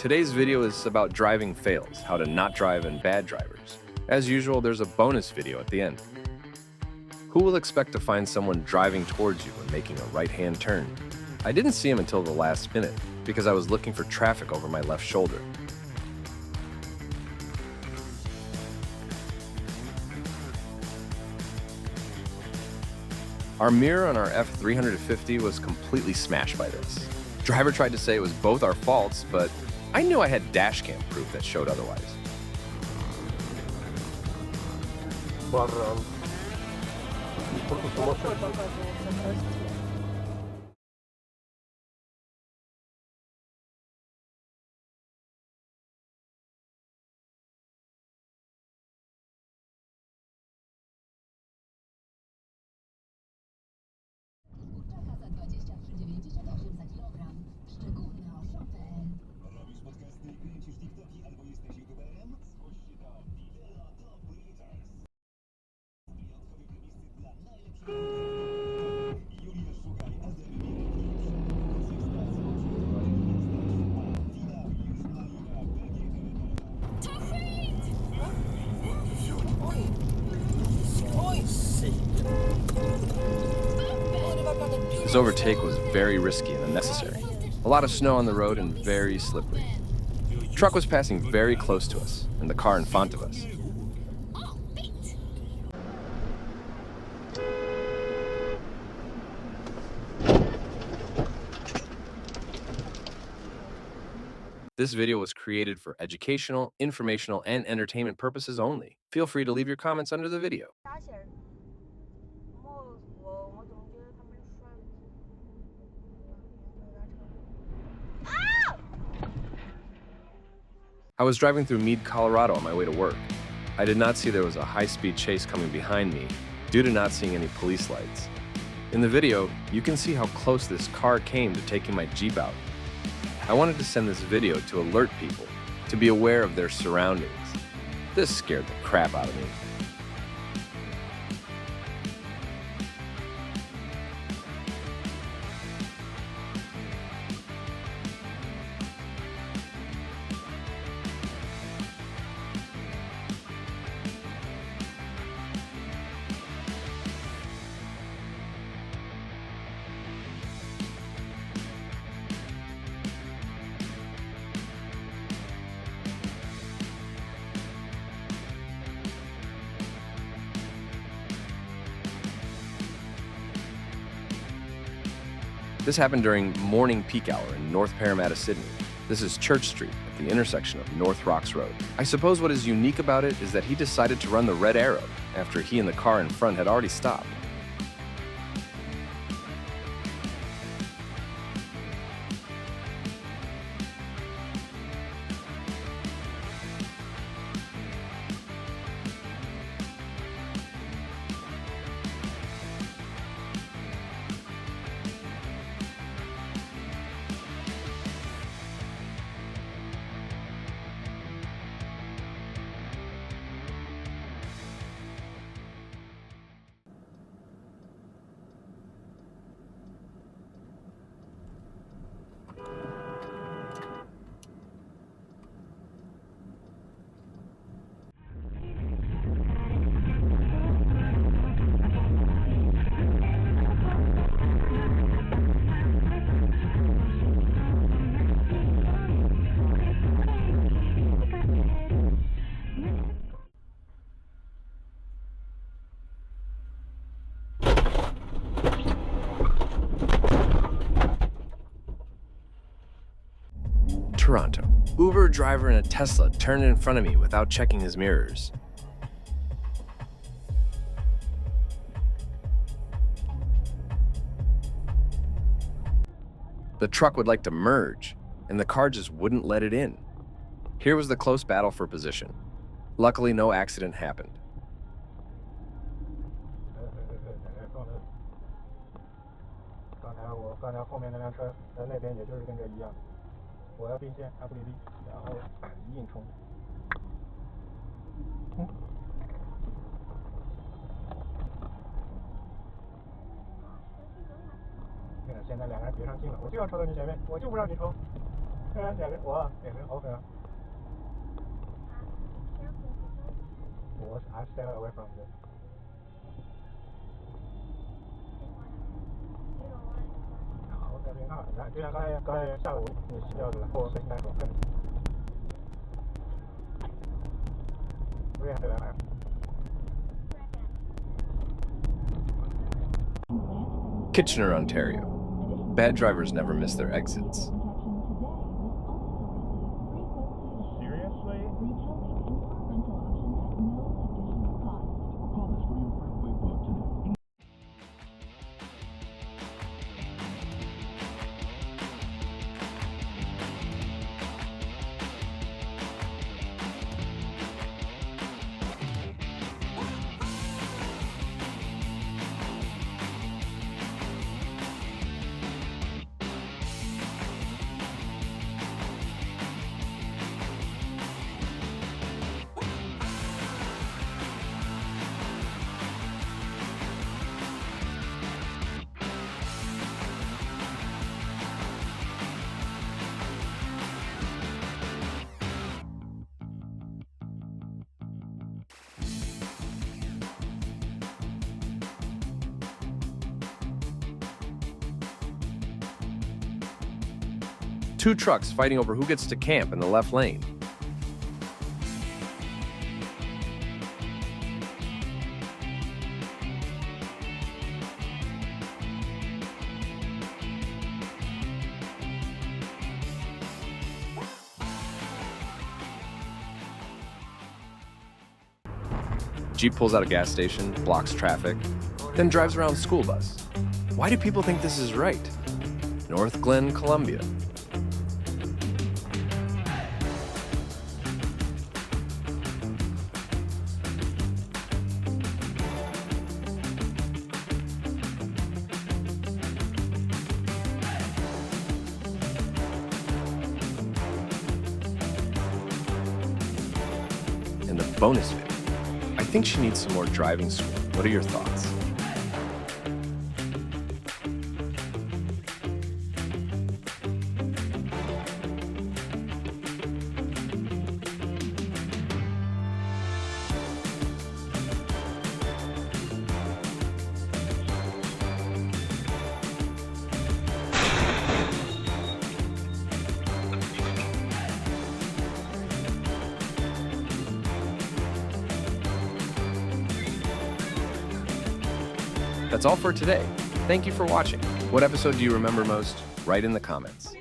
Today's video is about driving fails, how to not drive and bad drivers. As usual, there's a bonus video at the end. Who will expect to find someone driving towards you and making a right-hand turn? I didn't see him until the last minute because I was looking for traffic over my left shoulder. Our mirror on our F350 was completely smashed by this. Driver tried to say it was both our faults, but I knew I had dashcam proof that showed otherwise. This overtake was very risky and unnecessary. A lot of snow on the road and very slippery. The truck was passing very close to us, and the car in front of us. This video was created for educational, informational, and entertainment purposes only. Feel free to leave your comments under the video. I was driving through Meade, Colorado on my way to work. I did not see there was a high-speed chase coming behind me due to not seeing any police lights. In the video, you can see how close this car came to taking my Jeep out. I wanted to send this video to alert people to be aware of their surroundings. This scared the crap out of me. This happened during morning peak hour in North Parramatta, Sydney. This is Church Street at the intersection of North Rocks Road. I suppose what is unique about it is that he decided to run the red arrow after he and the car in front had already stopped. Toronto. Uber driver in a Tesla turned in front of me without checking his mirrors. The truck would like to merge, and the car just wouldn't let it in. Here was the close battle for position. Luckily, no accident happened. I stay away from this. Kitchener, Ontario. Bad drivers never miss their exits. Seriously? Two trucks fighting over who gets to camp in the left lane. Jeep pulls out a gas station, blocks traffic, then drives around school bus. Why do people think this is right? North Glen, Columbia. And the bonus video. I think she needs some more driving school. What are your thoughts? That's all for today. Thank you for watching. What episode do you remember most? Write in the comments.